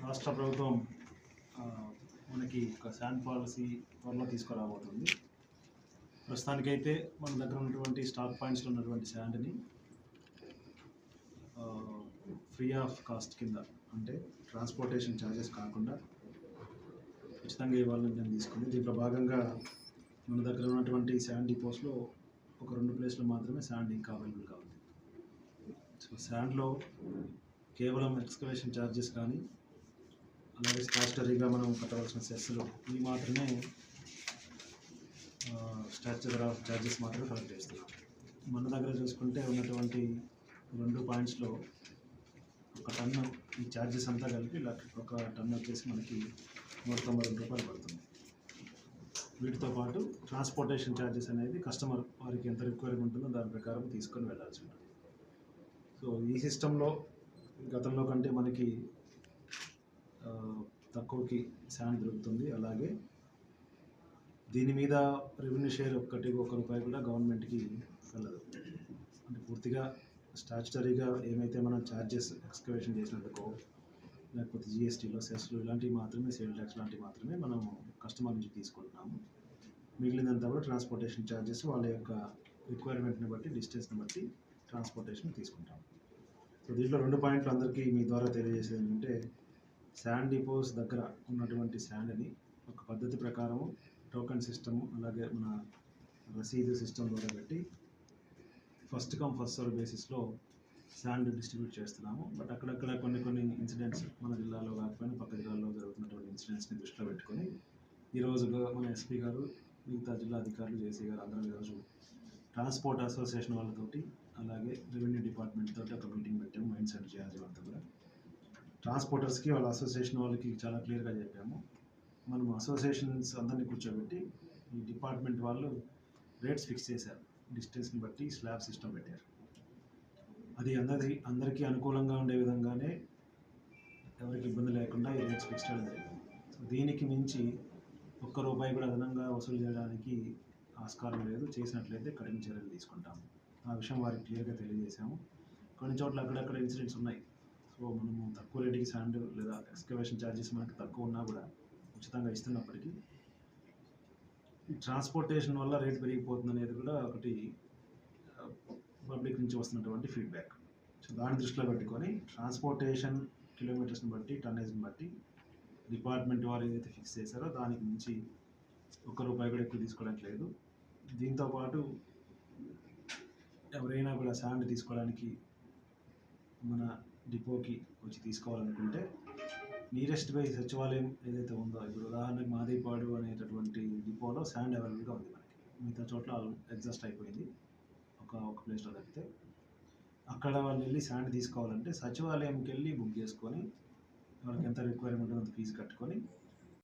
రాష్ట్ర ప్రభుత్వం మనకి ఒక శాండ్ పాలసీ త్వరలో తీసుకురాబోతుంది. ప్రస్తుతానికైతే మన దగ్గర ఉన్నటువంటి స్టాక్ పాయింట్స్లో ఉన్నటువంటి శాండ్ని ఫ్రీ ఆఫ్ కాస్ట్ కింద, అంటే ట్రాన్స్పోర్టేషన్ ఛార్జెస్ కాకుండా ఉచితంగా ఇవ్వాలని నేను తీసుకుంది. దీంట్లో భాగంగా మన దగ్గర ఉన్నటువంటి శాండ్ డిపోస్లో ఒక 2 ప్లేస్లో మాత్రమే శాండ్ ఇంకా అవైలబుల్గా ఉంది. సో శాండ్లో కేవలం ఎక్స్కవేషన్ ఛార్జెస్ కానీ, అలాగే స్టాచ్యుటరీగా మనం కట్టవలసిన సెస్సులు ఇవి మాత్రమే స్టాచ్యురీ ఆఫ్ ఛార్జెస్ మాత్రమే కలెక్ట్ చేస్తున్నాం. మన దగ్గర చూసుకుంటే ఉన్నటువంటి 2 పాయింట్స్లో ఒక టన్ను ఈ ఛార్జెస్ అంతా కలిపి ఒక టన్ను వచ్చేసి మనకి 192 రూపాయలు పడుతుంది. వీటితో పాటు ట్రాన్స్పోర్టేషన్ ఛార్జెస్ అనేది కస్టమర్ వారికి ఎంత రిక్వైర్మెంట్ ఉంటుందో దాని ప్రకారం తీసుకొని వెళ్ళాల్సి ఉంటుంది. సో ఈ సిస్టంలో గతంలో కంటే మనకి తక్కువకి శాండ్ దొరుకుతుంది. అలాగే దీని మీద రెవెన్యూ షేర్ ఒక్క రూపాయి కూడా గవర్నమెంట్కి వెళ్ళదు. అంటే పూర్తిగా స్టాచ్యుటరీగా ఏమైతే మనం ఛార్జెస్ ఎక్స్కవేషన్ చేసినందుకో, లేకపోతే జిఎస్టీలో సెస్లు ఇలాంటివి మాత్రమే, సేల్ ట్యాక్స్ లాంటివి మాత్రమే మనం కస్టమర్ నుంచి తీసుకుంటున్నాము. మిగిలినంతా కూడా ట్రాన్స్పోర్టేషన్ ఛార్జెస్ వాళ్ళ యొక్క రిక్వైర్మెంట్ని బట్టి, డిస్టెన్స్ని బట్టి ట్రాన్స్పోర్టేషన్ తీసుకుంటాం. సో దీంట్లో 2 పాయింట్లు అందరికీ మీ ద్వారా తెలియజేసేది ఏంటంటే, శాండ్ డిపోస్ దగ్గర ఉన్నటువంటి శాండ్ని ఒక పద్ధతి ప్రకారం టోకెన్ సిస్టమ్, అలాగే మన రసీదు సిస్టమ్ ద్వారా పెట్టి ఫస్ట్ కమ్ ఫస్ట్ సర్వ్ బేసిస్లో శాండ్ డిస్ట్రిబ్యూట్ చేస్తున్నాము. బట్ అక్కడక్కడ కొన్ని ఇన్సిడెంట్స్ మన జిల్లాలో కాకపోయినా పక్క జిల్లాలో జరుగుతున్నటువంటి ఇన్సిడెంట్స్ని దృష్టిలో పెట్టుకొని ఈరోజుగా మన ఎస్పీ గారు, మిగతా జిల్లా అధికారులు, జేసీ గారు అందరూ ఈరోజు ట్రాన్స్పోర్ట్ అసోసియేషన్ వాళ్ళతోటి, అలాగే రెవెన్యూ డిపార్ట్మెంట్ తోటి ఒక మీటింగ్ పెట్టాము. మైండ్ సెట్ చేయాలి అంతా కూడా. ట్రాన్స్పోర్టర్స్కి వాళ్ళ అసోసియేషన్ వాళ్ళకి చాలా క్లియర్గా చెప్పాము. మనం అసోసియేషన్స్ అందరినీ కూర్చోబెట్టి ఈ డిపార్ట్మెంట్ వాళ్ళు రేట్స్ ఫిక్స్ చేశారు. డిస్టెన్స్ని బట్టి స్లాబ్ సిస్టమ్ పెట్టారు. అది అందరికీ అనుకూలంగా ఉండే విధంగానే, ఎవరికి ఇబ్బంది లేకుండా ఈ రేట్స్ ఫిక్స్ చేయడం జరిగింది. సో దీనికి మించి ఒక్క రూపాయి కూడా అదనంగా వసూలు చేయడానికి ఆస్కారం లేదు. చేసినట్లయితే కఠిన చర్యలు తీసుకుంటాము. ఆ విషయం వారికి క్లియర్గా తెలియజేశాము. కొన్ని చోట్ల అక్కడక్కడ ఇన్సిడెంట్స్ ఉన్నాయి. సో మనము తక్కువ రేటుకి శాండ్ లేదా ఎక్స్కవేషన్ ఛార్జెస్ మనకి తక్కువ ఉన్నా కూడా ఉచితంగా ఇస్తున్నప్పటికీ ట్రాన్స్పోర్టేషన్ వల్ల రేట్ పెరిగిపోతుంది అనేది కూడా ఒకటి పబ్లిక్ నుంచి వస్తున్నటువంటి ఫీడ్బ్యాక్. సో దాన్ని దృష్టిలో పెట్టుకొని ట్రాన్స్పోర్టేషన్ కిలోమీటర్స్ని బట్టి, టన్నేజ్ని బట్టి డిపార్ట్మెంట్ వారు ఏదైతే ఫిక్స్ చేశారో దానికి మించి ఒక్క రూపాయి కూడా ఎక్కువ తీసుకోవడానికి లేదు. దీంతోపాటు ఎవరైనా కూడా శాండ్ తీసుకోవడానికి మన డిపోకి వచ్చి తీసుకోవాలనుకుంటే నియరెస్ట్ బై సచివాలయం ఏదైతే ఉందో, ఇప్పుడు ఉదాహరణకు మాదేపాడు అనేటటువంటి డిపోలో శాండ్ అవైలబుల్గా ఉంది మనకి. మిగతా చోట్ల ఎగ్జాస్ట్ అయిపోయింది ఒక ప్లేస్లో తప్పితే. అక్కడ వాళ్ళు వెళ్ళి శాండ్ తీసుకోవాలంటే సచివాలయంకి వెళ్ళి బుక్ చేసుకొని, వాళ్ళకి ఎంత రిక్వైర్మెంట్ అంత ఫీజు కట్టుకొని